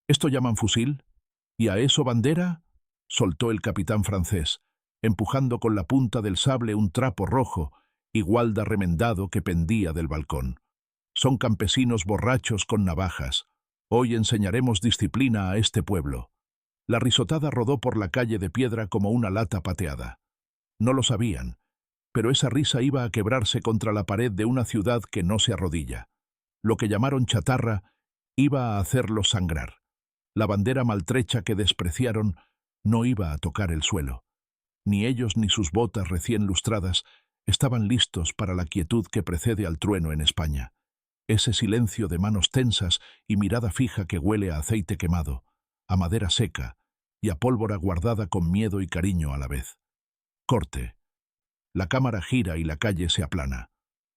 ¿Esto llaman fusil? ¿Y a eso bandera? Soltó el capitán francés, empujando con la punta del sable un trapo rojo, igual de remendado que pendía del balcón. Son campesinos borrachos con navajas. Hoy enseñaremos disciplina a este pueblo. La risotada rodó por la calle de piedra como una lata pateada. No lo sabían, pero esa risa iba a quebrarse contra la pared de una ciudad que no se arrodilla. Lo que llamaron chatarra iba a hacerlos sangrar. La bandera maltrecha que despreciaron no iba a tocar el suelo. Ni ellos ni sus botas recién lustradas estaban listos para la quietud que precede al trueno en España. Ese silencio de manos tensas y mirada fija que huele a aceite quemado, a madera seca y a pólvora guardada con miedo y cariño a la vez. Corte. La cámara gira y la calle se aplana.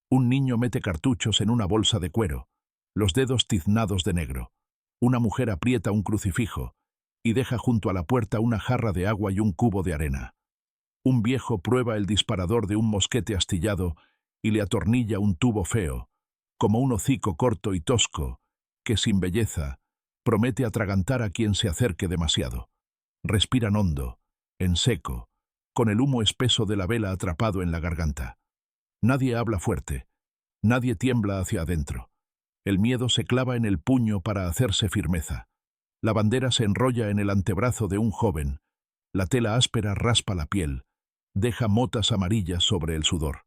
Un niño mete cartuchos en una bolsa de cuero, los dedos tiznados de negro. Una mujer aprieta un crucifijo y deja junto a la puerta una jarra de agua y un cubo de arena. Un viejo prueba el disparador de un mosquete astillado y le atornilla un tubo feo, como un hocico corto y tosco, que sin belleza promete atragantar a quien se acerque demasiado. Respiran hondo, en seco, con el humo espeso de la vela atrapado en la garganta. Nadie habla fuerte, nadie tiembla hacia adentro. El miedo se clava en el puño para hacerse firmeza. La bandera se enrolla en el antebrazo de un joven. La tela áspera raspa la piel, deja motas amarillas sobre el sudor.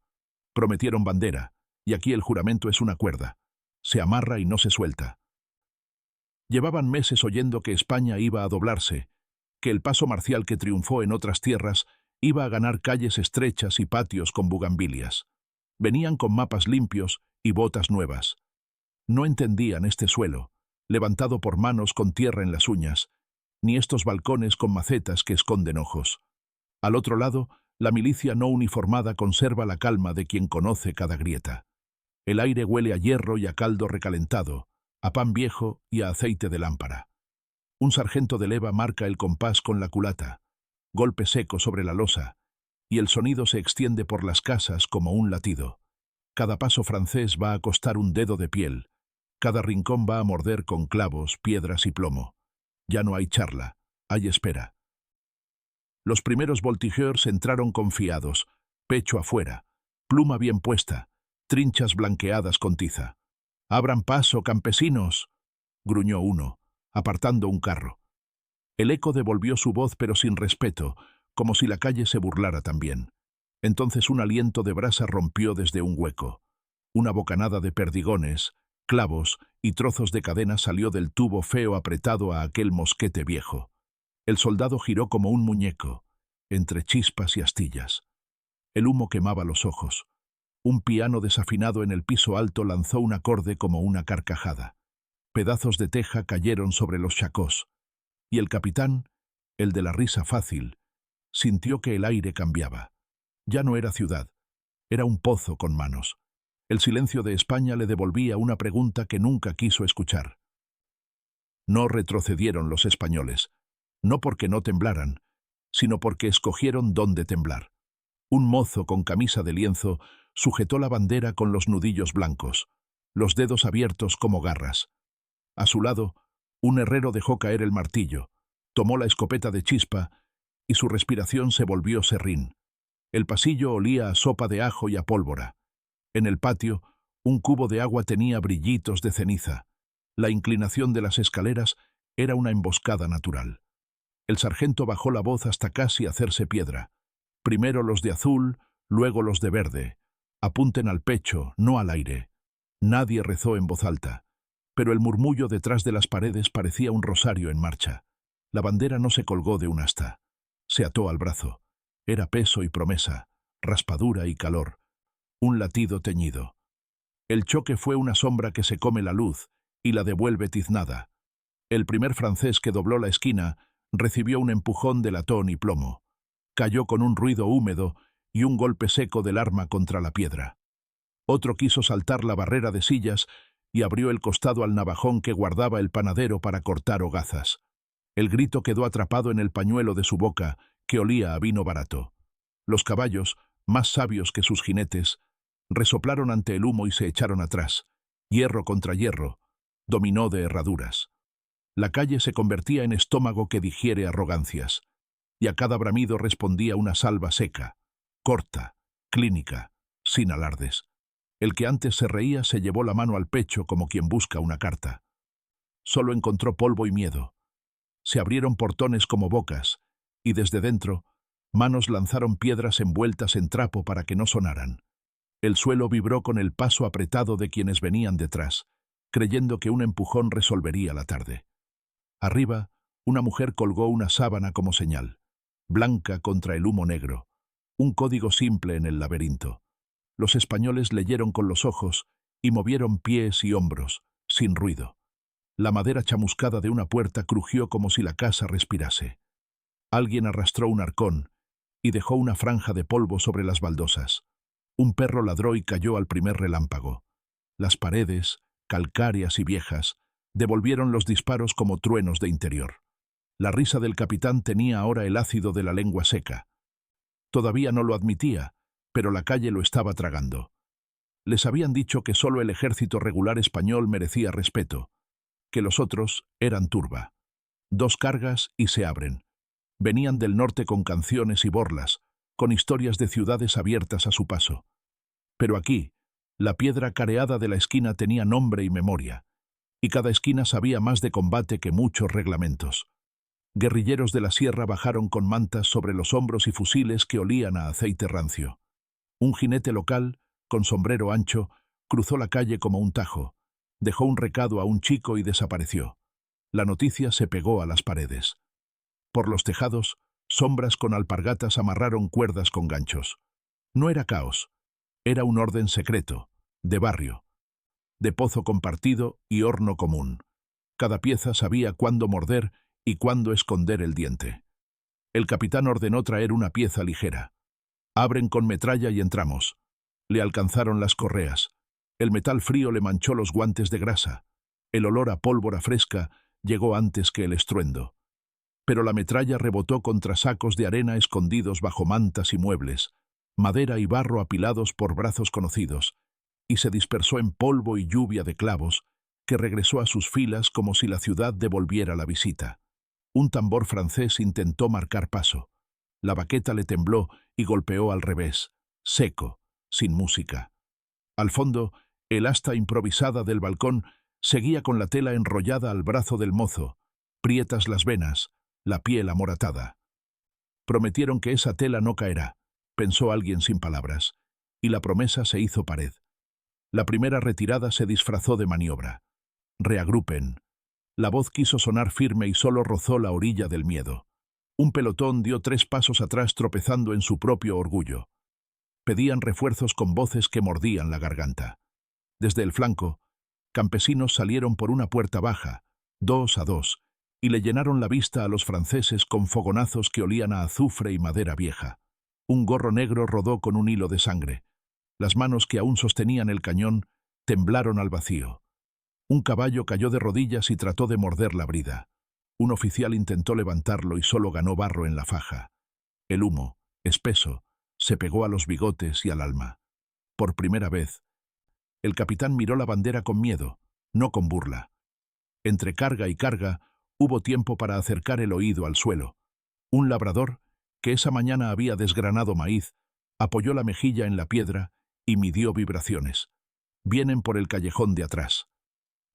Prometieron bandera, y aquí el juramento es una cuerda. Se amarra y no se suelta. Llevaban meses oyendo que España iba a doblarse, que el paso marcial que triunfó en otras tierras iba a ganar calles estrechas y patios con bugambilias. Venían con mapas limpios y botas nuevas. No entendían este suelo, levantado por manos con tierra en las uñas, ni estos balcones con macetas que esconden ojos. Al otro lado, la milicia no uniformada conserva la calma de quien conoce cada grieta. El aire huele a hierro y a caldo recalentado, a pan viejo y a aceite de lámpara. Un sargento de leva marca el compás con la culata, golpe seco sobre la losa, y el sonido se extiende por las casas como un latido. Cada paso francés va a costar un dedo de piel, cada rincón va a morder con clavos, piedras y plomo. Ya no hay charla, hay espera. Los primeros voltigeurs entraron confiados, pecho afuera, pluma bien puesta, trinchas blanqueadas con tiza. «¡Abran paso, campesinos!», gruñó uno, apartando un carro. El eco devolvió su voz pero sin respeto, como si la calle se burlara también. Entonces un aliento de brasa rompió desde un hueco. Una bocanada de perdigones, clavos y trozos de cadena salió del tubo feo apretado a aquel mosquete viejo. El soldado giró como un muñeco, entre chispas y astillas. El humo quemaba los ojos. Un piano desafinado en el piso alto lanzó un acorde como una carcajada. Pedazos de teja cayeron sobre los chacós, y el capitán, el de la risa fácil, sintió que el aire cambiaba. Ya no era ciudad, era un pozo con manos. El silencio de España le devolvía una pregunta que nunca quiso escuchar. No retrocedieron los españoles, no porque no temblaran, sino porque escogieron dónde temblar. Un mozo con camisa de lienzo sujetó la bandera con los nudillos blancos, los dedos abiertos como garras. A su lado, un herrero dejó caer el martillo, tomó la escopeta de chispa y su respiración se volvió serrín. El pasillo olía a sopa de ajo y a pólvora. En el patio, un cubo de agua tenía brillitos de ceniza. La inclinación de las escaleras era una emboscada natural. El sargento bajó la voz hasta casi hacerse piedra. Primero los de azul, luego los de verde. Apunten al pecho, no al aire. Nadie rezó en voz alta, pero el murmullo detrás de las paredes parecía un rosario en marcha. La bandera no se colgó de un asta. Se ató al brazo. Era peso y promesa, raspadura y calor. Un latido teñido. El choque fue una sombra que se come la luz y la devuelve tiznada. El primer francés que dobló la esquina recibió un empujón de latón y plomo. Cayó con un ruido húmedo y un golpe seco del arma contra la piedra. Otro quiso saltar la barrera de sillas y abrió el costado al navajón que guardaba el panadero para cortar hogazas. El grito quedó atrapado en el pañuelo de su boca, que olía a vino barato. Los caballos, más sabios que sus jinetes, resoplaron ante el humo y se echaron atrás, hierro contra hierro, dominó de herraduras. La calle se convertía en estómago que digiere arrogancias, y a cada bramido respondía una salva seca, corta, clínica, sin alardes. El que antes se reía se llevó la mano al pecho como quien busca una carta. Solo encontró polvo y miedo. Se abrieron portones como bocas, y desde dentro, manos lanzaron piedras envueltas en trapo para que no sonaran. El suelo vibró con el paso apretado de quienes venían detrás, creyendo que un empujón resolvería la tarde. Arriba, una mujer colgó una sábana como señal, blanca contra el humo negro, un código simple en el laberinto. Los españoles leyeron con los ojos y movieron pies y hombros, sin ruido. La madera chamuscada de una puerta crujió como si la casa respirase. Alguien arrastró un arcón y dejó una franja de polvo sobre las baldosas. Un perro ladró y cayó al primer relámpago. Las paredes, calcáreas y viejas, devolvieron los disparos como truenos de interior. La risa del capitán tenía ahora el ácido de la lengua seca. Todavía no lo admitía, pero la calle lo estaba tragando. Les habían dicho que solo el ejército regular español merecía respeto, que los otros eran turba. 2 cargas y se abren. Venían del norte con canciones y borlas, con historias de ciudades abiertas a su paso. Pero aquí, la piedra careada de la esquina tenía nombre y memoria, y cada esquina sabía más de combate que muchos reglamentos. Guerrilleros de la sierra bajaron con mantas sobre los hombros y fusiles que olían a aceite rancio. Un jinete local, con sombrero ancho, cruzó la calle como un tajo, dejó un recado a un chico y desapareció. La noticia se pegó a las paredes. Por los tejados, sombras con alpargatas amarraron cuerdas con ganchos. No era caos, era un orden secreto, de barrio, de pozo compartido y horno común. Cada pieza sabía cuándo morder y cuándo esconder el diente. El capitán ordenó traer una pieza ligera. Abren con metralla y entramos. Le alcanzaron las correas. El metal frío le manchó los guantes de grasa. El olor a pólvora fresca llegó antes que el estruendo. Pero la metralla rebotó contra sacos de arena escondidos bajo mantas y muebles, madera y barro apilados por brazos conocidos, y se dispersó en polvo y lluvia de clavos, que regresó a sus filas como si la ciudad devolviera la visita. Un tambor francés intentó marcar paso. La baqueta le tembló y golpeó al revés, seco, sin música. Al fondo, el asta improvisada del balcón seguía con la tela enrollada al brazo del mozo, prietas las venas, la piel amoratada. Prometieron que esa tela no caerá, pensó alguien sin palabras, y la promesa se hizo pared. La primera retirada se disfrazó de maniobra. Reagrupen. La voz quiso sonar firme y solo rozó la orilla del miedo. Un pelotón dio 3 pasos atrás tropezando en su propio orgullo. Pedían refuerzos con voces que mordían la garganta. Desde el flanco, campesinos salieron por una puerta baja, 2 a 2, y le llenaron la vista a los franceses con fogonazos que olían a azufre y madera vieja. Un gorro negro rodó con un hilo de sangre. Las manos que aún sostenían el cañón temblaron al vacío. Un caballo cayó de rodillas y trató de morder la brida. Un oficial intentó levantarlo y solo ganó barro en la faja. El humo, espeso, se pegó a los bigotes y al alma. Por primera vez, el capitán miró la bandera con miedo, no con burla. Entre carga y carga, hubo tiempo para acercar el oído al suelo. Un labrador, que esa mañana había desgranado maíz, apoyó la mejilla en la piedra y midió vibraciones. Vienen por el callejón de atrás.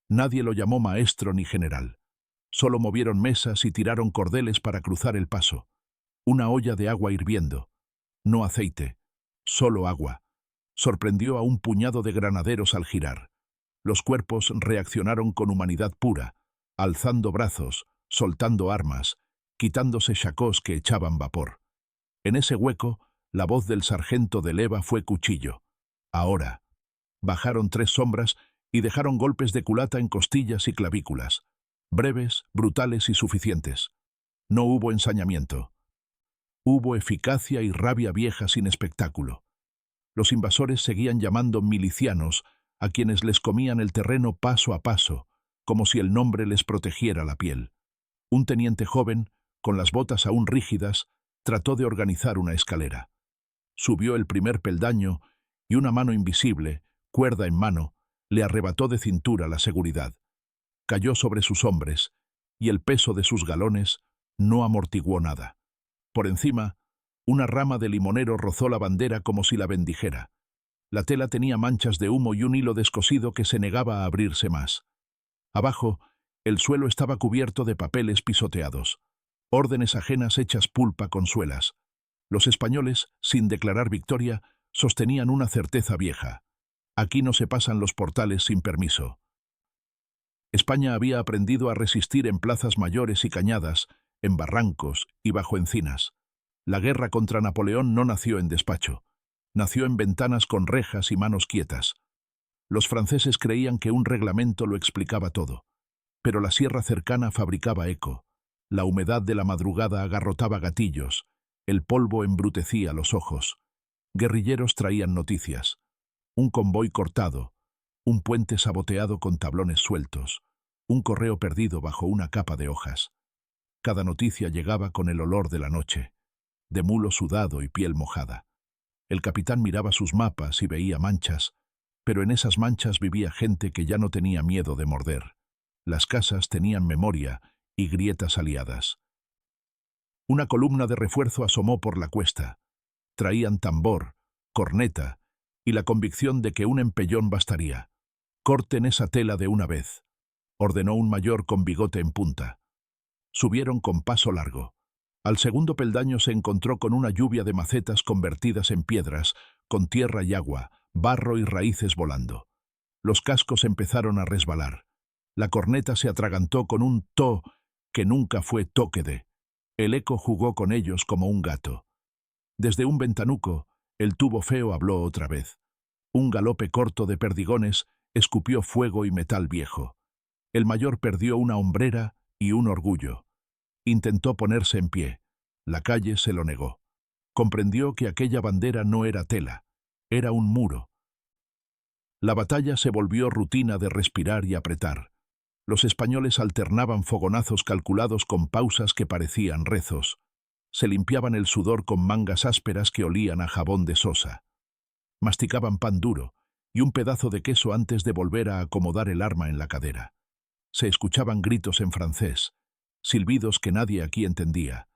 Nadie lo llamó maestro ni general. Solo movieron mesas y tiraron cordeles para cruzar el paso. Una olla de agua hirviendo. No aceite, solo agua. Sorprendió a un puñado de granaderos al girar. Los cuerpos reaccionaron con humanidad pura, alzando brazos, soltando armas, quitándose chacós que echaban vapor. En ese hueco, la voz del sargento de leva fue cuchillo. Ahora. Bajaron 3 sombras y dejaron golpes de culata en costillas y clavículas. Breves, brutales y suficientes. No hubo ensañamiento. Hubo eficacia y rabia vieja sin espectáculo. Los invasores seguían llamando milicianos a quienes les comían el terreno paso a paso, como si el nombre les protegiera la piel. Un teniente joven, con las botas aún rígidas, trató de organizar una escalera. Subió el primer peldaño y una mano invisible, cuerda en mano, le arrebató de cintura la seguridad. Cayó sobre sus hombres, y el peso de sus galones no amortiguó nada. Por encima, una rama de limonero rozó la bandera como si la bendijera. La tela tenía manchas de humo y un hilo descosido que se negaba a abrirse más. Abajo, el suelo estaba cubierto de papeles pisoteados, órdenes ajenas hechas pulpa con suelas. Los españoles, sin declarar victoria, sostenían una certeza vieja. Aquí no se pasan los portales sin permiso. España había aprendido a resistir en plazas mayores y cañadas, en barrancos y bajo encinas. La guerra contra Napoleón no nació en despacho. Nació en ventanas con rejas y manos quietas. Los franceses creían que un reglamento lo explicaba todo. Pero la sierra cercana fabricaba eco. La humedad de la madrugada agarrotaba gatillos. El polvo embrutecía los ojos. Guerrilleros traían noticias. Un convoy cortado, un puente saboteado con tablones sueltos, un correo perdido bajo una capa de hojas. Cada noticia llegaba con el olor de la noche, de mulo sudado y piel mojada. El capitán miraba sus mapas y veía manchas, pero en esas manchas vivía gente que ya no tenía miedo de morder. Las casas tenían memoria y grietas aliadas. Una columna de refuerzo asomó por la cuesta. Traían tambor, corneta y la convicción de que un empellón bastaría. «Corten esa tela de una vez», ordenó un mayor con bigote en punta. Subieron con paso largo. Al segundo peldaño se encontró con una lluvia de macetas convertidas en piedras, con tierra y agua, barro y raíces volando. Los cascos empezaron a resbalar. La corneta se atragantó con un «to» que nunca fue toque de. El eco jugó con ellos como un gato. Desde un ventanuco, el tubo feo habló otra vez. Un galope corto de perdigones escupió fuego y metal viejo. El mayor perdió una hombrera y un orgullo. Intentó ponerse en pie. La calle se lo negó. Comprendió que aquella bandera no era tela, era un muro. La batalla se volvió rutina de respirar y apretar. Los españoles alternaban fogonazos calculados con pausas que parecían rezos. Se limpiaban el sudor con mangas ásperas que olían a jabón de sosa. Masticaban pan duro y un pedazo de queso antes de volver a acomodar el arma en la cadera. Se escuchaban gritos en francés, silbidos que nadie aquí entendía,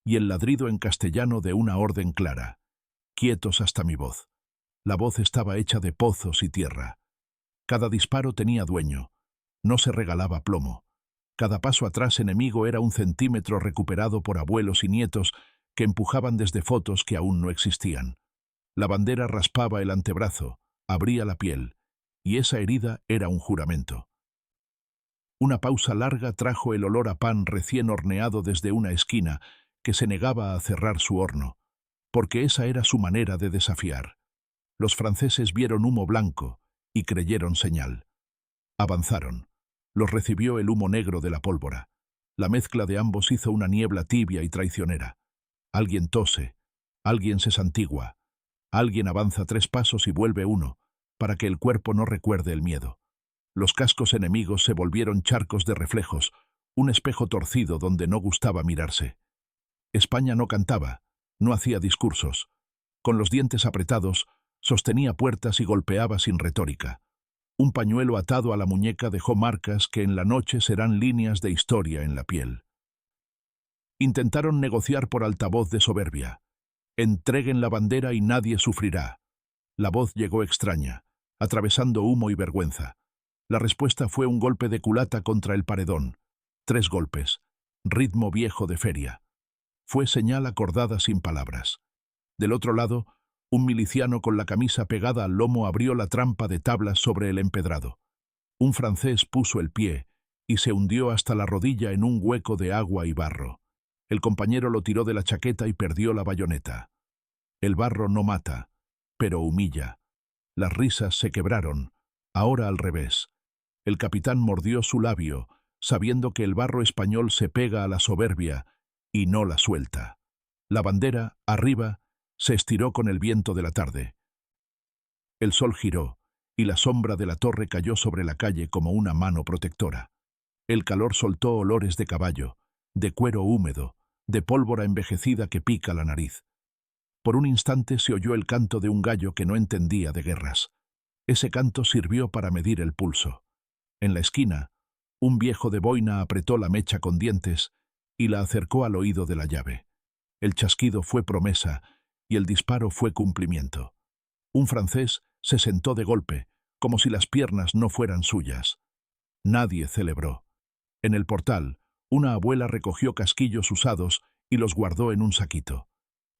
y el ladrido en castellano de una orden clara. «Quietos hasta mi voz». La voz estaba hecha de pozos y tierra. Cada disparo tenía dueño. No se regalaba plomo. Cada paso atrás enemigo era un centímetro recuperado por abuelos y nietos que empujaban desde fotos que aún no existían. La bandera raspaba el antebrazo, abría la piel, y esa herida era un juramento. Una pausa larga trajo el olor a pan recién horneado desde una esquina que se negaba a cerrar su horno, porque esa era su manera de desafiar. Los franceses vieron humo blanco y creyeron señal. Avanzaron. Los recibió el humo negro de la pólvora. La mezcla de ambos hizo una niebla tibia y traicionera. Alguien tose, alguien se santigua, alguien avanza 3 pasos y vuelve 1, para que el cuerpo no recuerde el miedo. Los cascos enemigos se volvieron charcos de reflejos, un espejo torcido donde no gustaba mirarse. España no cantaba, no hacía discursos. Con los dientes apretados, sostenía puertas y golpeaba sin retórica. Un pañuelo atado a la muñeca dejó marcas que en la noche serán líneas de historia en la piel. Intentaron negociar por altavoz de soberbia. «Entreguen la bandera y nadie sufrirá». La voz llegó extraña, atravesando humo y vergüenza. La respuesta fue un golpe de culata contra el paredón. 3 golpes, ritmo viejo de feria. Fue señal acordada sin palabras. Del otro lado, un miliciano con la camisa pegada al lomo abrió la trampa de tablas sobre el empedrado. Un francés puso el pie y se hundió hasta la rodilla en un hueco de agua y barro. El compañero lo tiró de la chaqueta y perdió la bayoneta. El barro no mata, pero humilla. Las risas se quebraron, ahora al revés. El capitán mordió su labio, sabiendo que el barro español se pega a la soberbia y no la suelta. La bandera, arriba, se estiró con el viento de la tarde. El sol giró, y la sombra de la torre cayó sobre la calle como una mano protectora. El calor soltó olores de caballo, de cuero húmedo, de pólvora envejecida que pica la nariz. Por un instante se oyó el canto de un gallo que no entendía de guerras. Ese canto sirvió para medir el pulso. En la esquina, Un viejo de boina apretó la mecha con dientes y la acercó al oído de la llave. El chasquido fue promesa y el disparo fue cumplimiento. Un francés se sentó de golpe, como si las piernas no fueran suyas. Nadie celebró. En el portal, una abuela recogió casquillos usados y los guardó en un saquito.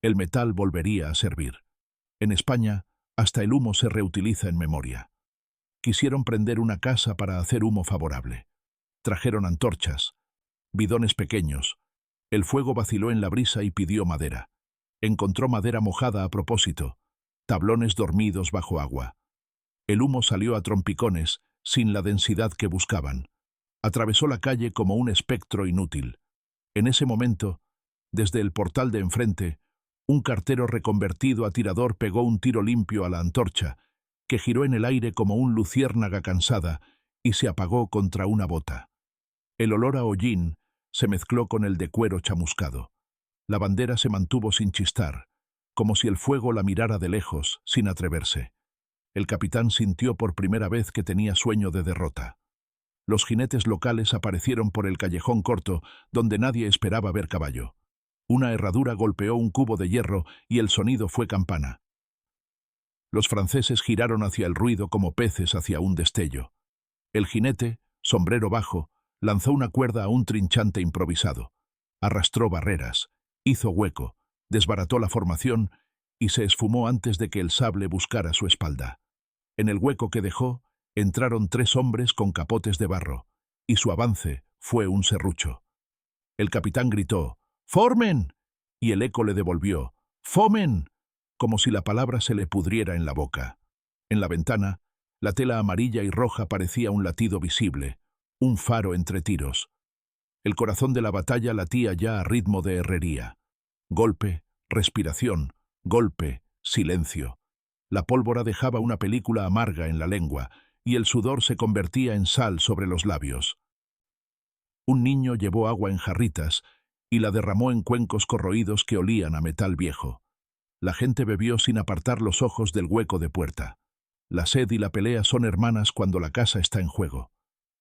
El metal volvería a servir. En España, hasta el humo se reutiliza en memoria. Quisieron prender una casa para hacer humo favorable. Trajeron antorchas, bidones pequeños. El fuego vaciló en la brisa y pidió madera. Encontró madera mojada a propósito, tablones dormidos bajo agua. El humo salió a trompicones, sin la densidad que buscaban. Atravesó la calle como un espectro inútil. En ese momento, desde el portal de enfrente, un cartero reconvertido a tirador pegó un tiro limpio a la antorcha, que giró en el aire como un luciérnaga cansada y se apagó contra una bota. El olor a hollín se mezcló con el de cuero chamuscado. La bandera se mantuvo sin chistar, como si el fuego la mirara de lejos, sin atreverse. El capitán sintió por primera vez que tenía sueño de derrota. Los jinetes locales aparecieron por el callejón corto, donde nadie esperaba ver caballo. Una herradura golpeó un cubo de hierro y el sonido fue campana. Los franceses giraron hacia el ruido como peces hacia un destello. El jinete, sombrero bajo, lanzó una cuerda a un trinchante improvisado. Arrastró barreras, hizo hueco, desbarató la formación y se esfumó antes de que el sable buscara su espalda. En el hueco que dejó, entraron 3 hombres con capotes de barro, y su avance fue un serrucho. El capitán gritó, «¡Formen!», y el eco le devolvió, «¡Fomen!», como si la palabra se le pudriera en la boca. En la ventana, la tela amarilla y roja parecía un latido visible, un faro entre tiros. El corazón de la batalla latía ya a ritmo de herrería. Golpe, respiración, golpe, silencio. La pólvora dejaba una película amarga en la lengua, y el sudor se convertía en sal sobre los labios. Un niño llevó agua en jarritas y la derramó en cuencos corroídos que olían a metal viejo. La gente bebió sin apartar los ojos del hueco de puerta. La sed y la pelea son hermanas cuando la casa está en juego.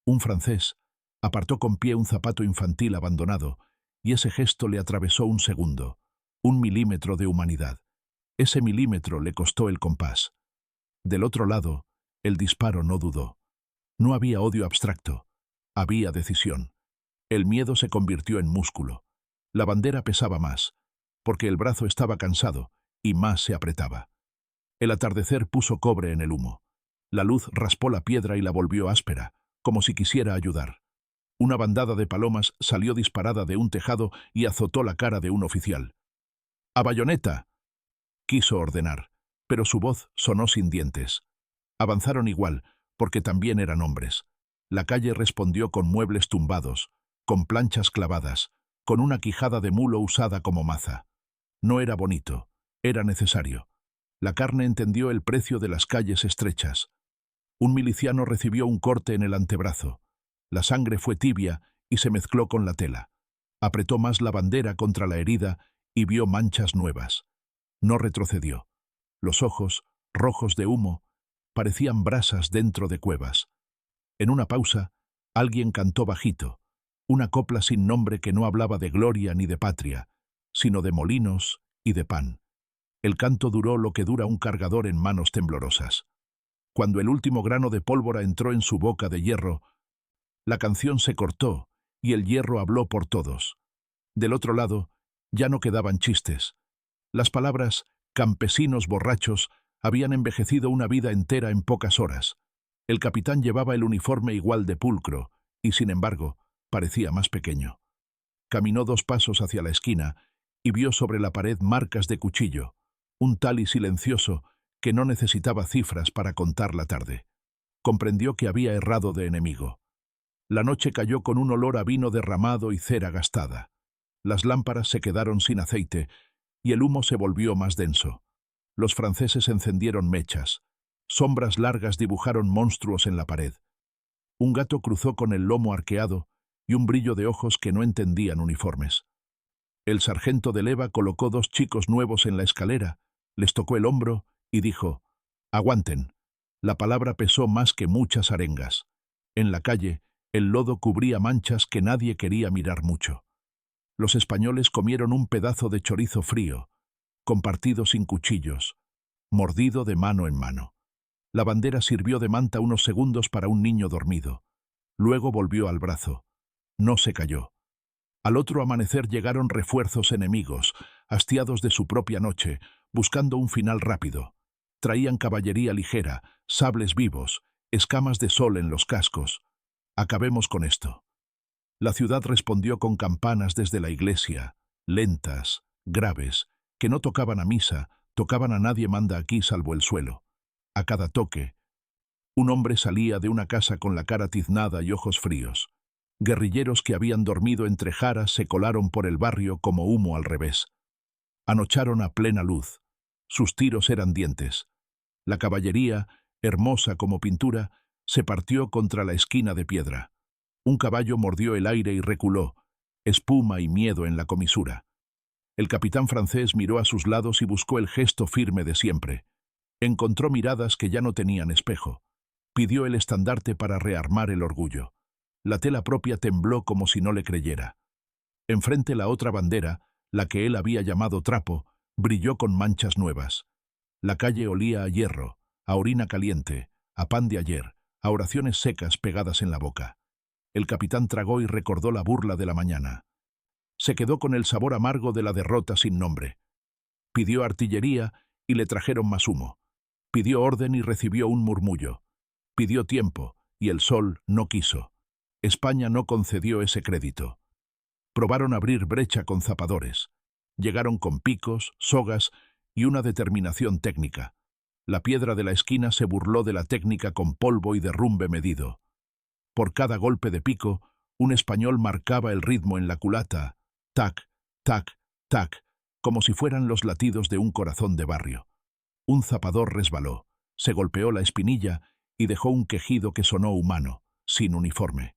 Un francés apartó con pie un zapato infantil abandonado, y ese gesto le atravesó un segundo, 1 milímetro de humanidad. Ese milímetro le costó el compás. Del otro lado, el disparo no dudó. No había odio abstracto, había decisión. El miedo se convirtió en músculo. La bandera pesaba más, porque el brazo estaba cansado, y más se apretaba. El atardecer puso cobre en el humo. La luz raspó la piedra y la volvió áspera, como si quisiera ayudar. Una bandada de palomas salió disparada de un tejado y azotó la cara de un oficial. «¡A bayoneta!», quiso ordenar, pero su voz sonó sin dientes. Avanzaron igual, porque también eran hombres. La calle respondió con muebles tumbados, con planchas clavadas, con una quijada de mulo usada como maza. No era bonito, era necesario. La carne entendió el precio de las calles estrechas. Un miliciano recibió un corte en el antebrazo. La sangre fue tibia y se mezcló con la tela. Apretó más la bandera contra la herida y vio manchas nuevas. No retrocedió. Los ojos, rojos de humo, parecían brasas dentro de cuevas. En una pausa, alguien cantó bajito, una copla sin nombre que no hablaba de gloria ni de patria, sino de molinos y de pan. El canto duró lo que dura un cargador en manos temblorosas. Cuando el último grano de pólvora entró en su boca de hierro, la canción se cortó y el hierro habló por todos. Del otro lado, ya no quedaban chistes. Las palabras «campesinos borrachos» habían envejecido una vida entera en pocas horas. El capitán llevaba el uniforme igual de pulcro, y sin embargo, parecía más pequeño. Caminó 2 pasos hacia la esquina y vio sobre la pared marcas de cuchillo, un tali silencioso que no necesitaba cifras para contar la tarde. Comprendió que había errado de enemigo. La noche cayó con un olor a vino derramado y cera gastada. Las lámparas se quedaron sin aceite y el humo se volvió más denso. Los franceses encendieron mechas. Sombras largas dibujaron monstruos en la pared. Un gato cruzó con el lomo arqueado y un brillo de ojos que no entendían uniformes. El sargento de leva colocó 2 chicos nuevos en la escalera, les tocó el hombro y dijo, «Aguanten». La palabra pesó más que muchas arengas. En la calle, El lodo cubría manchas que nadie quería mirar mucho. Los españoles comieron un pedazo de chorizo frío, compartido sin cuchillos, mordido de mano en mano. La bandera sirvió de manta unos segundos para un niño dormido. Luego volvió al brazo. No se cayó. Al otro amanecer llegaron refuerzos enemigos, hastiados de su propia noche, buscando un final rápido. Traían caballería ligera, sables vivos, escamas de sol en los cascos. Acabemos con esto. La ciudad respondió con campanas desde la iglesia, lentas, graves, que no tocaban a misa, tocaban a nadie manda aquí salvo el suelo. A cada toque, un hombre salía de una casa con la cara tiznada y ojos fríos. Guerrilleros que habían dormido entre jaras se colaron por el barrio como humo al revés. Anocharon a plena luz. Sus tiros eran dientes. La caballería, hermosa como pintura, se partió contra la esquina de piedra. Un caballo mordió el aire y reculó, espuma y miedo en la comisura. El capitán francés miró a sus lados y buscó el gesto firme de siempre. Encontró miradas que ya no tenían espejo. Pidió el estandarte para rearmar el orgullo. La tela propia tembló como si no le creyera. Enfrente la otra bandera, la que él había llamado trapo, brilló con manchas nuevas. La calle olía a hierro, a orina caliente, a pan de ayer, a oraciones secas pegadas en la boca. El capitán tragó y recordó la burla de la mañana. Se quedó con el sabor amargo de la derrota sin nombre. Pidió artillería y le trajeron más humo. Pidió orden y recibió un murmullo. Pidió tiempo y el sol no quiso. España no concedió ese crédito. Probaron abrir brecha con zapadores. Llegaron con picos, sogas y una determinación técnica. La piedra de la esquina se burló de la técnica con polvo y derrumbe medido. Por cada golpe de pico, un español marcaba el ritmo en la culata, tac, tac, tac, como si fueran los latidos de un corazón de barrio. Un zapador resbaló, se golpeó la espinilla y dejó un quejido que sonó humano, sin uniforme.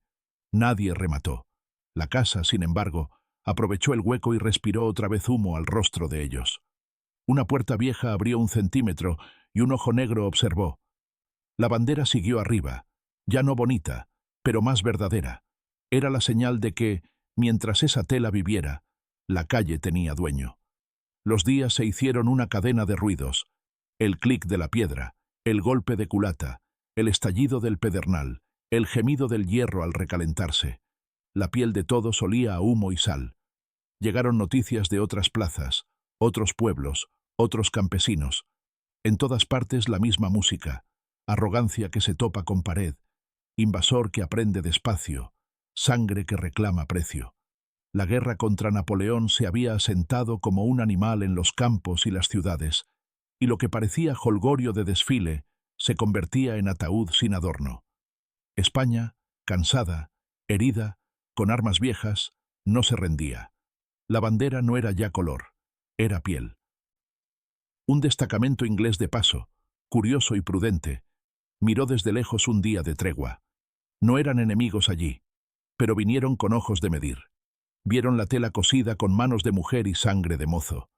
Nadie remató. La casa, sin embargo, aprovechó el hueco y respiró otra vez humo al rostro de ellos. Una puerta vieja abrió 1 centímetro y un ojo negro observó. La bandera siguió arriba, ya no bonita, pero más verdadera. Era la señal de que, mientras esa tela viviera, la calle tenía dueño. Los días se hicieron una cadena de ruidos. El clic de la piedra, el golpe de culata, el estallido del pedernal, el gemido del hierro al recalentarse. La piel de todos olía a humo y sal. Llegaron noticias de otras plazas, otros pueblos, otros campesinos. En todas partes la misma música, arrogancia que se topa con pared, invasor que aprende despacio, sangre que reclama precio. La guerra contra Napoleón se había asentado como un animal en los campos y las ciudades, y lo que parecía jolgorio de desfile se convertía en ataúd sin adorno. España, cansada, herida, con armas viejas, no se rendía. La bandera no era ya color, era piel. Un destacamento inglés de paso, curioso y prudente, miró desde lejos un día de tregua. No eran enemigos allí, pero vinieron con ojos de medir. Vieron la tela cosida con manos de mujer y sangre de mozo.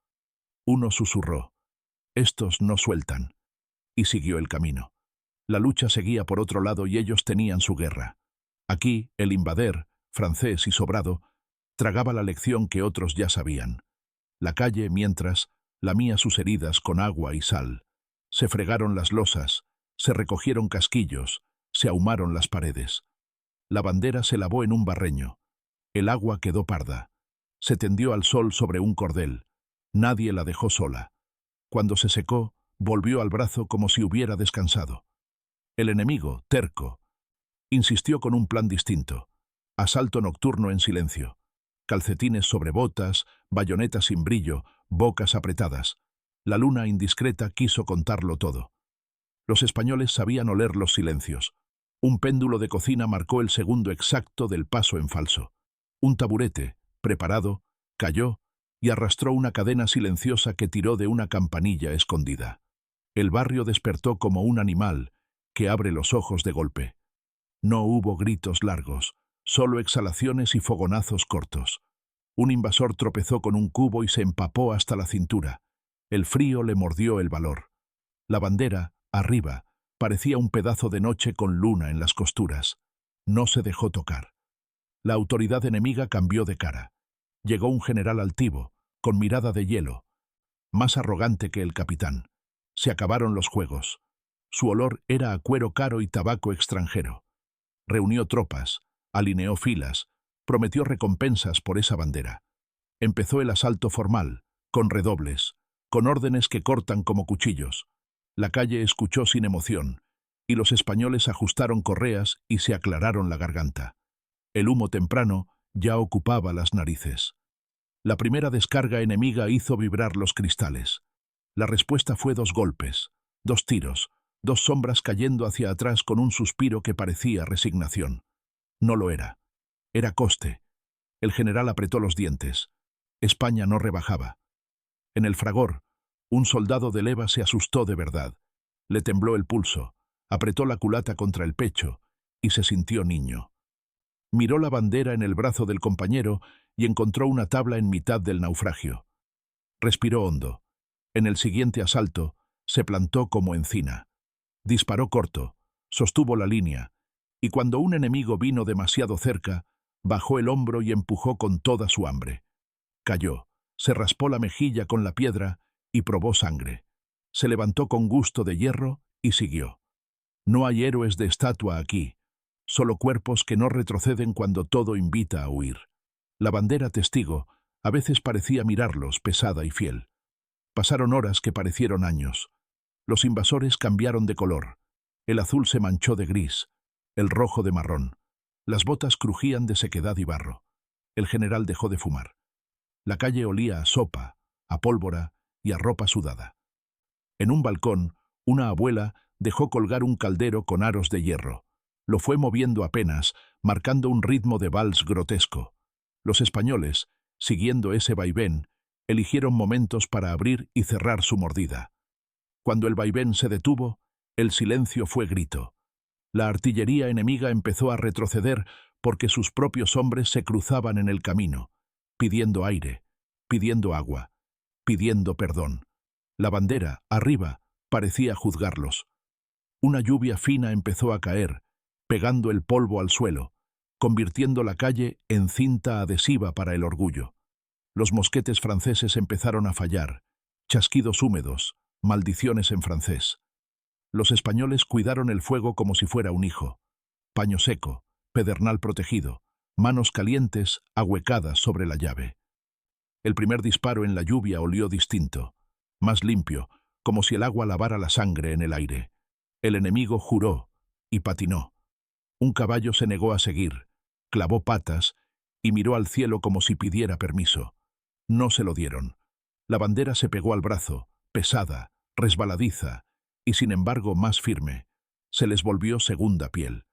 Uno susurró, «Estos no sueltan», y siguió el camino. La lucha seguía por otro lado y ellos tenían su guerra. Aquí, el invader, francés y sobrado, tragaba la lección que otros ya sabían. La calle, mientras, lamía sus heridas con agua y sal. Se fregaron las losas, se recogieron casquillos, se ahumaron las paredes. La bandera se lavó en un barreño. El agua quedó parda. Se tendió al sol sobre un cordel. Nadie la dejó sola. Cuando se secó, volvió al brazo como si hubiera descansado. El enemigo, terco, insistió con un plan distinto. Asalto nocturno en silencio. Calcetines sobre botas, bayonetas sin brillo, bocas apretadas. La luna indiscreta quiso contarlo todo. Los españoles sabían oler los silencios. Un péndulo de cocina marcó el segundo exacto del paso en falso. Un taburete, preparado, cayó y arrastró una cadena silenciosa que tiró de una campanilla escondida. El barrio despertó como un animal que abre los ojos de golpe. No hubo gritos largos, solo exhalaciones y fogonazos cortos. Un invasor tropezó con un cubo y se empapó hasta la cintura. El frío le mordió el valor. La bandera, arriba, parecía un pedazo de noche con luna en las costuras. No se dejó tocar. La autoridad enemiga cambió de cara. Llegó un general altivo, con mirada de hielo, más arrogante que el capitán. Se acabaron los juegos. Su olor era a cuero caro y tabaco extranjero. Reunió tropas, alineó filas, prometió recompensas por esa bandera. Empezó el asalto formal, con redobles, con órdenes que cortan como cuchillos. La calle escuchó sin emoción, y los españoles ajustaron correas y se aclararon la garganta. El humo temprano ya ocupaba las narices. La primera descarga enemiga hizo vibrar los cristales. La respuesta fue 2 golpes, 2 tiros, 2 sombras cayendo hacia atrás con un suspiro que parecía resignación. No lo era. Era coste. El general apretó los dientes. España no rebajaba. En el fragor, un soldado de leva se asustó de verdad. Le tembló el pulso, apretó la culata contra el pecho y se sintió niño. Miró la bandera en el brazo del compañero y encontró una tabla en mitad del naufragio. Respiró hondo. En el siguiente asalto, se plantó como encina. Disparó corto, sostuvo la línea, y cuando un enemigo vino demasiado cerca, bajó el hombro y empujó con toda su hambre. Cayó, se raspó la mejilla con la piedra y probó sangre. Se levantó con gusto de hierro y siguió. No hay héroes de estatua aquí, solo cuerpos que no retroceden cuando todo invita a huir. La bandera testigo a veces parecía mirarlos, pesada y fiel. Pasaron horas que parecieron años. Los invasores cambiaron de color. El azul se manchó de gris, el rojo de marrón. Las botas crujían de sequedad y barro. El general dejó de fumar. La calle olía a sopa, a pólvora y a ropa sudada. En un balcón, una abuela dejó colgar un caldero con aros de hierro. Lo fue moviendo apenas, marcando un ritmo de vals grotesco. Los españoles, siguiendo ese vaivén, eligieron momentos para abrir y cerrar su mordida. Cuando el vaivén se detuvo, el silencio fue grito. La artillería enemiga empezó a retroceder porque sus propios hombres se cruzaban en el camino, pidiendo aire, pidiendo agua, pidiendo perdón. La bandera, arriba, parecía juzgarlos. Una lluvia fina empezó a caer, pegando el polvo al suelo, convirtiendo la calle en cinta adhesiva para el orgullo. Los mosquetes franceses empezaron a fallar, chasquidos húmedos, maldiciones en francés. Los españoles cuidaron el fuego como si fuera un hijo. Paño seco, pedernal protegido, manos calientes ahuecadas sobre la llave. El primer disparo en la lluvia olió distinto, más limpio, como si el agua lavara la sangre en el aire. El enemigo juró y patinó. Un caballo se negó a seguir, clavó patas y miró al cielo como si pidiera permiso. No se lo dieron. La bandera se pegó al brazo, pesada, resbaladiza, y sin embargo más firme. Se les volvió segunda piel.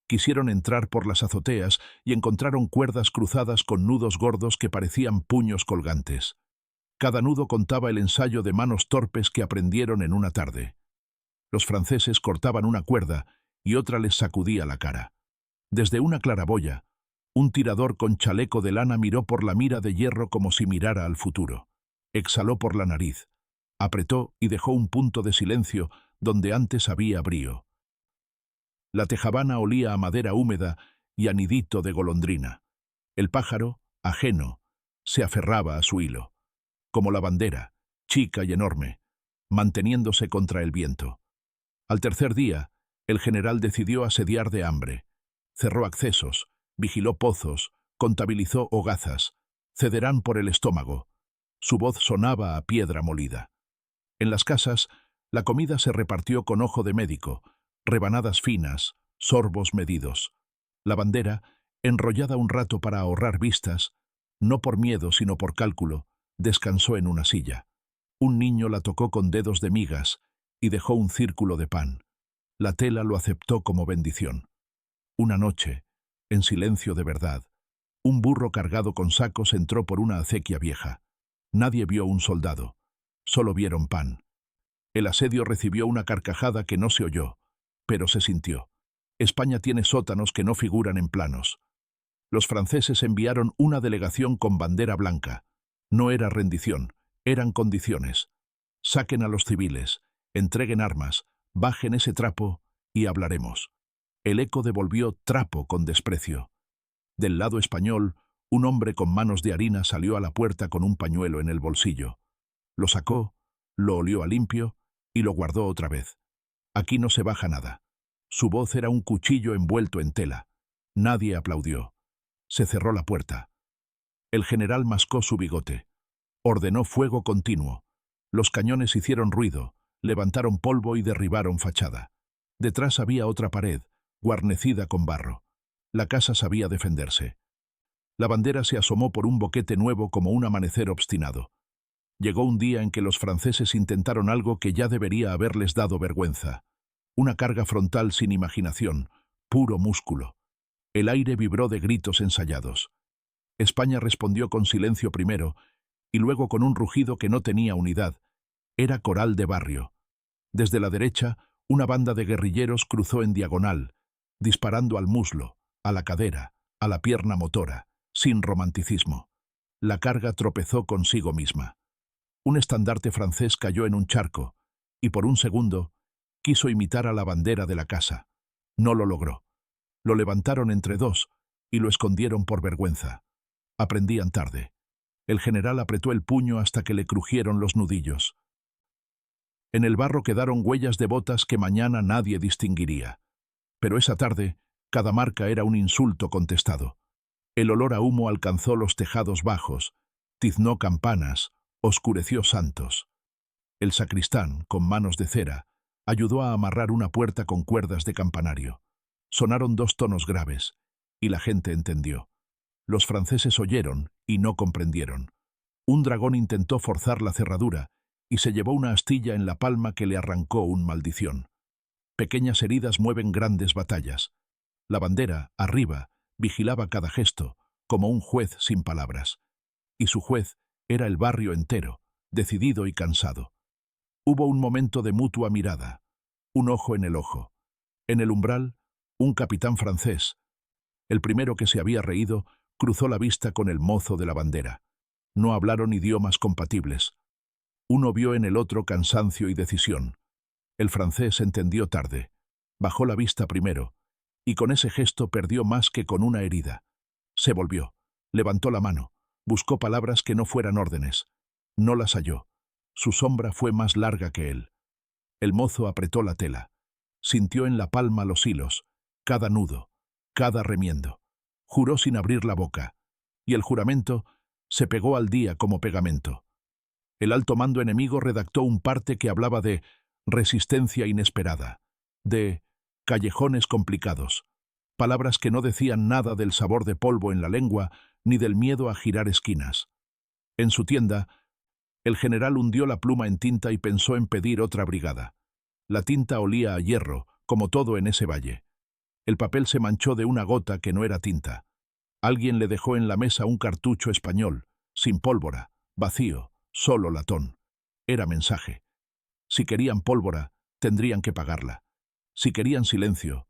Quisieron entrar por las azoteas y encontraron cuerdas cruzadas con nudos gordos que parecían puños colgantes. Cada nudo contaba el ensayo de manos torpes que aprendieron en una tarde. Los franceses cortaban una cuerda y otra les sacudía la cara. Desde una claraboya, un tirador con chaleco de lana miró por la mira de hierro como si mirara al futuro. Exhaló por la nariz, apretó y dejó un punto de silencio donde antes había brío. La tejabana olía a madera húmeda y a nidito de golondrina. El pájaro, ajeno, se aferraba a su hilo, como la bandera, chica y enorme, manteniéndose contra el viento. Al tercer día, el general decidió asediar de hambre. Cerró accesos, vigiló pozos, contabilizó hogazas. Cederán por el estómago. Su voz sonaba a piedra molida. En las casas, la comida se repartió con ojo de médico, rebanadas finas, sorbos medidos. La bandera, enrollada un rato para ahorrar vistas, no por miedo sino por cálculo, descansó en una silla. Un niño la tocó con dedos de migas y dejó un círculo de pan. La tela lo aceptó como bendición. Una noche, en silencio de verdad, un burro cargado con sacos entró por una acequia vieja. Nadie vio un soldado, solo vieron pan. El asedio recibió una carcajada que no se oyó, pero se sintió. España tiene sótanos que no figuran en planos. Los franceses enviaron una delegación con bandera blanca. No era rendición, eran condiciones. Saquen a los civiles, entreguen armas, bajen ese trapo y hablaremos. El eco devolvió trapo con desprecio. Del lado español, un hombre con manos de harina salió a la puerta con un pañuelo en el bolsillo. Lo sacó, lo olió a limpio y lo guardó otra vez. Aquí no se baja nada. Su voz era un cuchillo envuelto en tela. Nadie aplaudió. Se cerró la puerta. El general mascó su bigote. Ordenó fuego continuo. Los cañones hicieron ruido, levantaron polvo y derribaron fachada. Detrás había otra pared, guarnecida con barro. La casa sabía defenderse. La bandera se asomó por un boquete nuevo como un amanecer obstinado. Llegó un día en que los franceses intentaron algo que ya debería haberles dado vergüenza. Una carga frontal sin imaginación, puro músculo. El aire vibró de gritos ensayados. España respondió con silencio primero, y luego con un rugido que no tenía unidad. Era coral de barrio. Desde la derecha, una banda de guerrilleros cruzó en diagonal, disparando al muslo, a la cadera, a la pierna motora, sin romanticismo. La carga tropezó consigo misma. Un estandarte francés cayó en un charco, y por un segundo quiso imitar a la bandera de la casa. No lo logró. Lo levantaron entre dos y lo escondieron por vergüenza. Aprendían tarde. El general apretó el puño hasta que le crujieron los nudillos. En el barro quedaron huellas de botas que mañana nadie distinguiría. Pero esa tarde, cada marca era un insulto contestado. El olor a humo alcanzó los tejados bajos, tiznó campanas, oscureció santos. El sacristán, con manos de cera, ayudó a amarrar una puerta con cuerdas de campanario. Sonaron dos tonos graves, y la gente entendió. Los franceses oyeron y no comprendieron. Un dragón intentó forzar la cerradura y se llevó una astilla en la palma que le arrancó un maldición. Pequeñas heridas mueven grandes batallas. La bandera, arriba, vigilaba cada gesto, como un juez sin palabras. Y su juez era el barrio entero, decidido y cansado. Hubo un momento de mutua mirada, un ojo en el ojo. En el umbral, un capitán francés, el primero que se había reído, cruzó la vista con el mozo de la bandera. No hablaron idiomas compatibles. Uno vio en el otro cansancio y decisión. El francés entendió tarde. Bajó la vista primero, y con ese gesto perdió más que con una herida. Se volvió, levantó la mano, buscó palabras que no fueran órdenes. No las halló. Su sombra fue más larga que él. El mozo apretó la tela. Sintió en la palma los hilos, cada nudo, cada remiendo. Juró sin abrir la boca, y el juramento se pegó al día como pegamento. El alto mando enemigo redactó un parte que hablaba de resistencia inesperada, de callejones complicados, palabras que no decían nada del sabor de polvo en la lengua ni del miedo a girar esquinas. En su tienda, el general hundió la pluma en tinta y pensó en pedir otra brigada. La tinta olía a hierro, como todo en ese valle. El papel se manchó de una gota que no era tinta. Alguien le dejó en la mesa un cartucho español, sin pólvora, vacío, solo latón. Era mensaje. Si querían pólvora, tendrían que pagarla. Si querían silencio,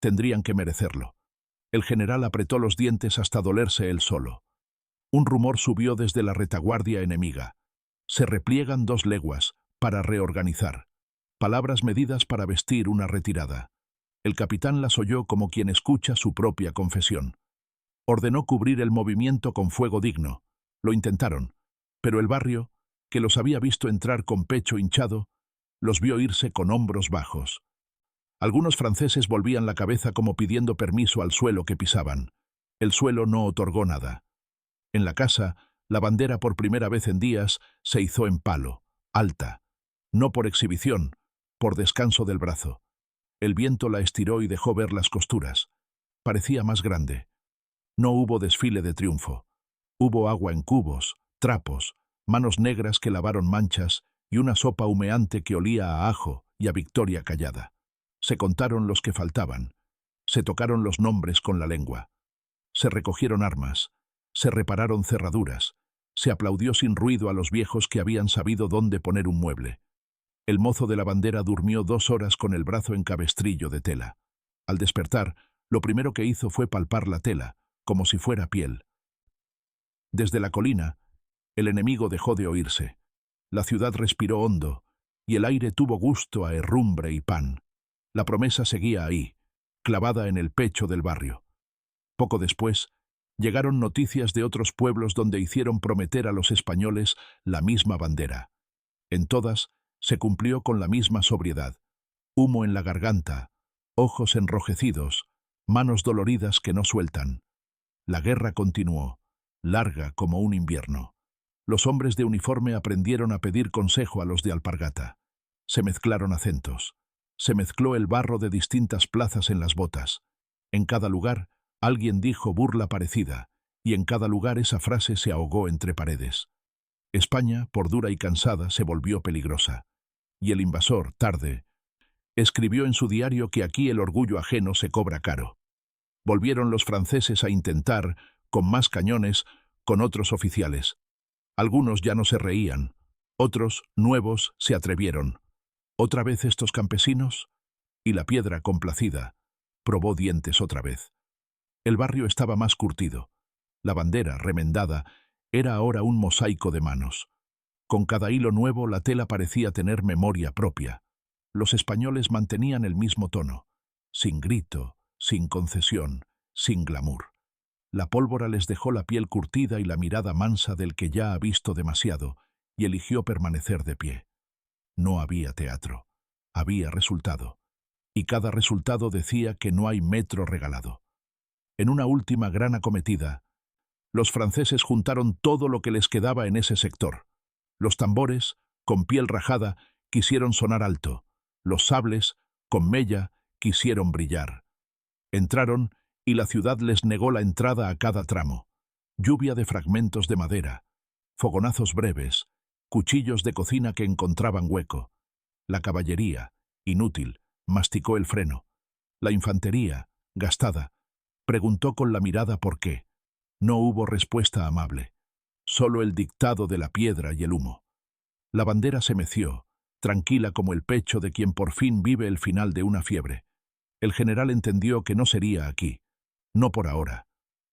tendrían que merecerlo. El general apretó los dientes hasta dolerse él solo. Un rumor subió desde la retaguardia enemiga. Se repliegan 2 leguas, para reorganizar. Palabras medidas para vestir una retirada. El capitán las oyó como quien escucha su propia confesión. Ordenó cubrir el movimiento con fuego digno. Lo intentaron, pero el barrio, que los había visto entrar con pecho hinchado, los vio irse con hombros bajos. Algunos franceses volvían la cabeza como pidiendo permiso al suelo que pisaban. El suelo no otorgó nada. En la casa, la bandera por primera vez en días se izó en palo, alta. No por exhibición, por descanso del brazo. El viento la estiró y dejó ver las costuras. Parecía más grande. No hubo desfile de triunfo. Hubo agua en cubos, trapos, manos negras que lavaron manchas y una sopa humeante que olía a ajo y a victoria callada. Se contaron los que faltaban. Se tocaron los nombres con la lengua. Se recogieron armas. Se repararon cerraduras. Se aplaudió sin ruido a los viejos que habían sabido dónde poner un mueble. El mozo de la bandera durmió 2 horas con el brazo en cabestrillo de tela. Al despertar, lo primero que hizo fue palpar la tela, como si fuera piel. Desde la colina, el enemigo dejó de oírse. La ciudad respiró hondo, y el aire tuvo gusto a herrumbre y pan. La promesa seguía ahí. clavada en el pecho del barrio. Poco después, llegaron noticias de otros pueblos donde hicieron prometer a los españoles la misma bandera. En todas, se cumplió con la misma sobriedad: humo en la garganta, ojos enrojecidos, manos doloridas que no sueltan. La guerra continuó, larga como un invierno. Los hombres de uniforme aprendieron a pedir consejo a los de alpargata. Se mezclaron acentos. Se mezcló el barro de distintas plazas en las botas. En cada lugar, alguien dijo burla parecida, y en cada lugar esa frase se ahogó entre paredes. España, por dura y cansada, se volvió peligrosa. Y el invasor, tarde, escribió en su diario que aquí el orgullo ajeno se cobra caro. Volvieron los franceses a intentar, con más cañones, con otros oficiales. Algunos ya no se reían, otros, nuevos, se atrevieron. ¿Otra vez estos campesinos? Y la piedra, complacida, probó dientes otra vez. El barrio estaba más curtido. La bandera, remendada, era ahora un mosaico de manos. Con cada hilo nuevo la tela parecía tener memoria propia. Los españoles mantenían el mismo tono, sin grito, sin concesión, sin glamour. La pólvora les dejó la piel curtida y la mirada mansa del que ya ha visto demasiado, y eligió permanecer de pie. No había teatro, había resultado, y cada resultado decía que no hay metro regalado. En una última gran acometida, los franceses juntaron todo lo que les quedaba en ese sector. Los tambores, con piel rajada, quisieron sonar alto. Los sables, con mella, quisieron brillar. Entraron y la ciudad les negó la entrada a cada tramo. Lluvia de fragmentos de madera, fogonazos breves, cuchillos de cocina que encontraban hueco. La caballería, inútil, masticó el freno. La infantería, gastada, preguntó con la mirada por qué. No hubo respuesta amable, solo el dictado de la piedra y el humo. La bandera se meció, tranquila como el pecho de quien por fin vive el final de una fiebre. El general entendió que no sería aquí, no por ahora,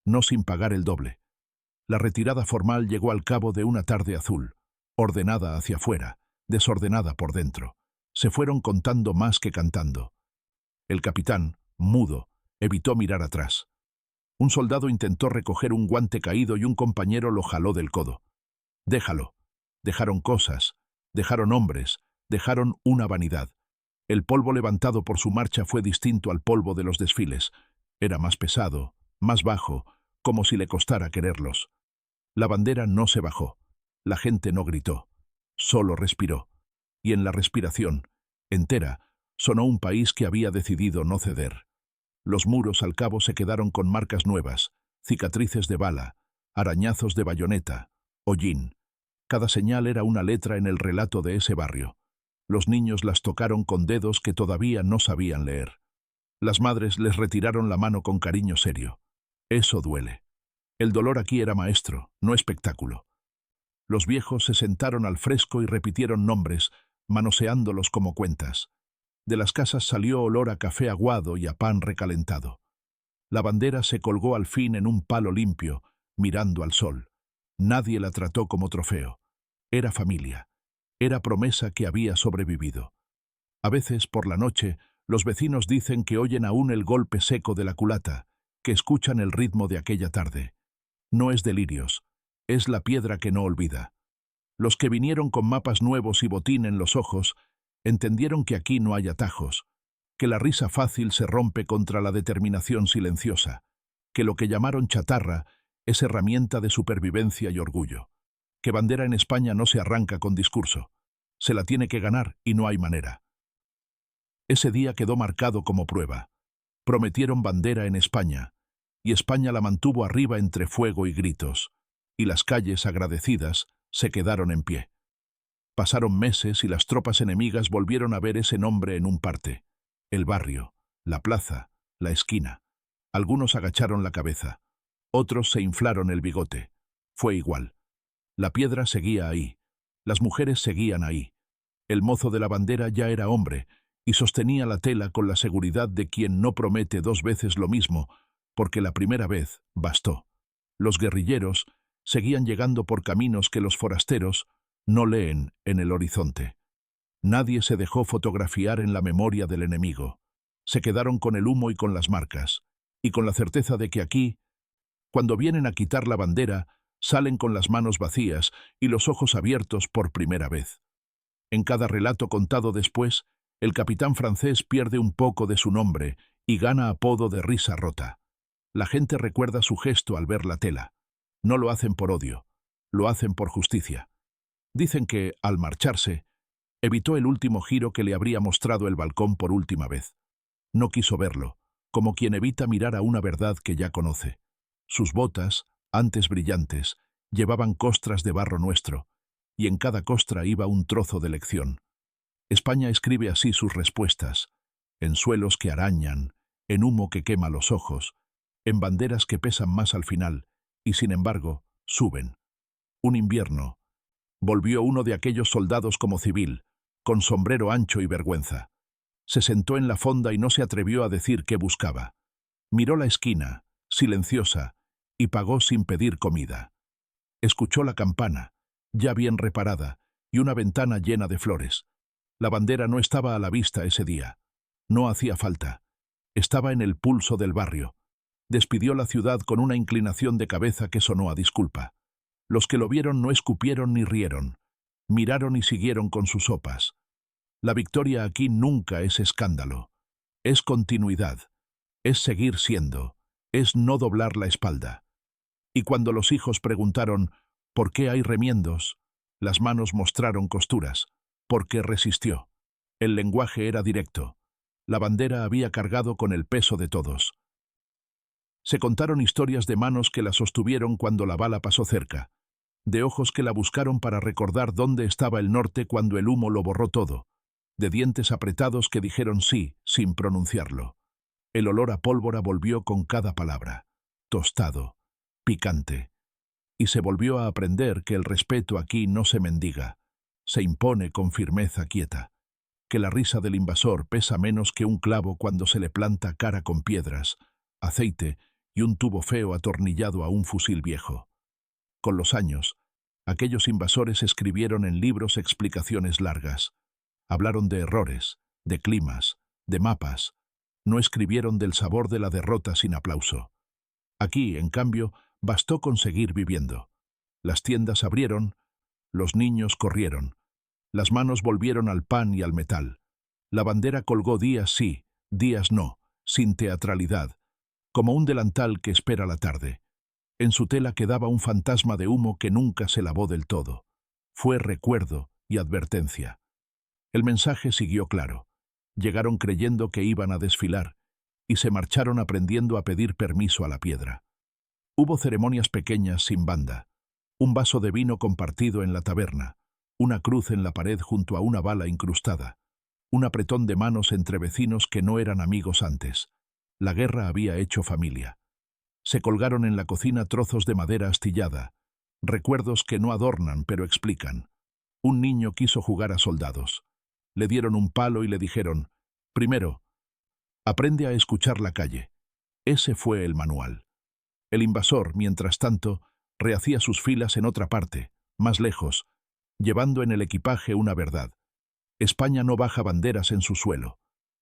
no sin pagar el doble. La retirada formal llegó al cabo de una tarde azul, ordenada hacia afuera, desordenada por dentro. Se fueron contando más que cantando. El capitán, mudo, evitó mirar atrás. Un soldado intentó recoger un guante caído y un compañero lo jaló del codo. Déjalo. Dejaron cosas, dejaron hombres, dejaron una vanidad. El polvo levantado por su marcha fue distinto al polvo de los desfiles. Era más pesado, más bajo, como si le costara quererlos. La bandera no se bajó. La gente no gritó. Solo respiró. Y en la respiración, entera, sonó un país que había decidido no ceder. Los muros al cabo se quedaron con marcas nuevas, cicatrices de bala, arañazos de bayoneta, hollín. Cada señal era una letra en el relato de ese barrio. Los niños las tocaron con dedos que todavía no sabían leer. Las madres les retiraron la mano con cariño serio. Eso duele. El dolor aquí era maestro, no espectáculo. Los viejos se sentaron al fresco y repitieron nombres, manoseándolos como cuentas. De las casas salió olor a café aguado y a pan recalentado. La bandera se colgó al fin en un palo limpio, mirando al sol. Nadie la trató como trofeo. Era familia. Era promesa que había sobrevivido. A veces, por la noche, los vecinos dicen que oyen aún el golpe seco de la culata, que escuchan el ritmo de aquella tarde. No es delirios, es la piedra que no olvida. Los que vinieron con mapas nuevos y botín en los ojos entendieron que aquí no hay atajos, que la risa fácil se rompe contra la determinación silenciosa, que lo que llamaron chatarra es herramienta de supervivencia y orgullo, que bandera en España no se arranca con discurso, se la tiene que ganar y no hay manera. Ese día quedó marcado como prueba. Prometieron bandera en España, y España la mantuvo arriba entre fuego y gritos, y las calles, agradecidas, se quedaron en pie. Pasaron meses y las tropas enemigas volvieron a ver ese nombre en un parte. El barrio, la plaza, la esquina. Algunos agacharon la cabeza, otros se inflaron el bigote. Fue igual. La piedra seguía ahí, las mujeres seguían ahí. El mozo de la bandera ya era hombre y sostenía la tela con la seguridad de quien no promete dos veces lo mismo, porque la primera vez bastó. Los guerrilleros seguían llegando por caminos que los forasteros no leen en el horizonte. Nadie se dejó fotografiar en la memoria del enemigo. Se quedaron con el humo y con las marcas, y con la certeza de que aquí, cuando vienen a quitar la bandera, salen con las manos vacías y los ojos abiertos por primera vez. En cada relato contado después, el capitán francés pierde un poco de su nombre y gana apodo de risa rota. La gente recuerda su gesto al ver la tela. No lo hacen por odio, lo hacen por justicia. Dicen que, al marcharse, evitó el último giro que le habría mostrado el balcón por última vez. No quiso verlo, como quien evita mirar a una verdad que ya conoce. Sus botas, antes brillantes, llevaban costras de barro nuestro, y en cada costra iba un trozo de lección. España escribe así sus respuestas, en suelos que arañan, en humo que quema los ojos, en banderas que pesan más al final, y sin embargo, suben. Un invierno, volvió uno de aquellos soldados como civil, con sombrero ancho y vergüenza. Se sentó en la fonda y no se atrevió a decir qué buscaba. Miró la esquina, silenciosa, y pagó sin pedir comida. Escuchó la campana, ya bien reparada, y una ventana llena de flores. La bandera no estaba a la vista ese día. No hacía falta. Estaba en el pulso del barrio. Despidió la ciudad con una inclinación de cabeza que sonó a disculpa. Los que lo vieron no escupieron ni rieron. Miraron y siguieron con sus sopas. La victoria aquí nunca es escándalo. Es continuidad. Es seguir siendo. Es no doblar la espalda. Y cuando los hijos preguntaron ¿por qué hay remiendos?, las manos mostraron costuras, porque resistió. El lenguaje era directo. La bandera había cargado con el peso de todos. Se contaron historias de manos que la sostuvieron cuando la bala pasó cerca, de ojos que la buscaron para recordar dónde estaba el norte cuando el humo lo borró todo, de dientes apretados que dijeron sí, sin pronunciarlo. El olor a pólvora volvió con cada palabra, tostado, picante, y se volvió a aprender que el respeto aquí no se mendiga, se impone con firmeza quieta, que la risa del invasor pesa menos que un clavo cuando se le planta cara con piedras, aceite y un tubo feo atornillado a un fusil viejo. Con los años, aquellos invasores escribieron en libros explicaciones largas. Hablaron de errores, de climas, de mapas. No escribieron del sabor de la derrota sin aplauso. Aquí, en cambio, bastó con seguir viviendo. Las tiendas abrieron, los niños corrieron, las manos volvieron al pan y al metal. La bandera colgó días sí, días no, sin teatralidad, como un delantal que espera la tarde. En su tela quedaba un fantasma de humo que nunca se lavó del todo. Fue recuerdo y advertencia. El mensaje siguió claro. Llegaron creyendo que iban a desfilar, y se marcharon aprendiendo a pedir permiso a la piedra. Hubo ceremonias pequeñas sin banda, un vaso de vino compartido en la taberna, una cruz en la pared junto a una bala incrustada, un apretón de manos entre vecinos que no eran amigos antes. La guerra había hecho familia. Se colgaron en la cocina trozos de madera astillada, recuerdos que no adornan pero explican. Un niño quiso jugar a soldados. Le dieron un palo y le dijeron, primero, aprende a escuchar la calle. Ese fue el manual. El invasor, mientras tanto, rehacía sus filas en otra parte, más lejos, llevando en el equipaje una verdad. España no baja banderas en su suelo.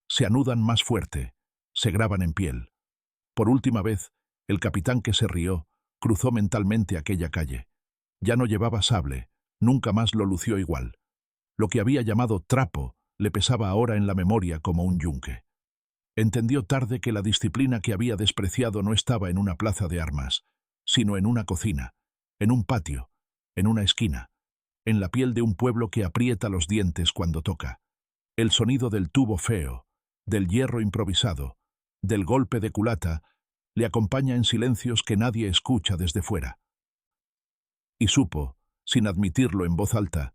Se anudan más fuerte, se graban en piel. Por última vez, el capitán que se rió cruzó mentalmente aquella calle. Ya no llevaba sable, nunca más lo lució igual. Lo que había llamado trapo le pesaba ahora en la memoria como un yunque. Entendió tarde que la disciplina que había despreciado no estaba en una plaza de armas, sino en una cocina, en un patio, en una esquina, en la piel de un pueblo que aprieta los dientes cuando toca. El sonido del tubo feo, del hierro improvisado, del golpe de culata, le acompaña en silencios que nadie escucha desde fuera. Y supo, sin admitirlo en voz alta,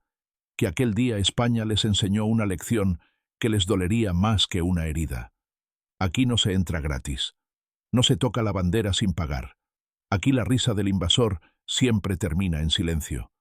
que aquel día España les enseñó una lección que les dolería más que una herida. Aquí no se entra gratis. No se toca la bandera sin pagar. Aquí la risa del invasor siempre termina en silencio.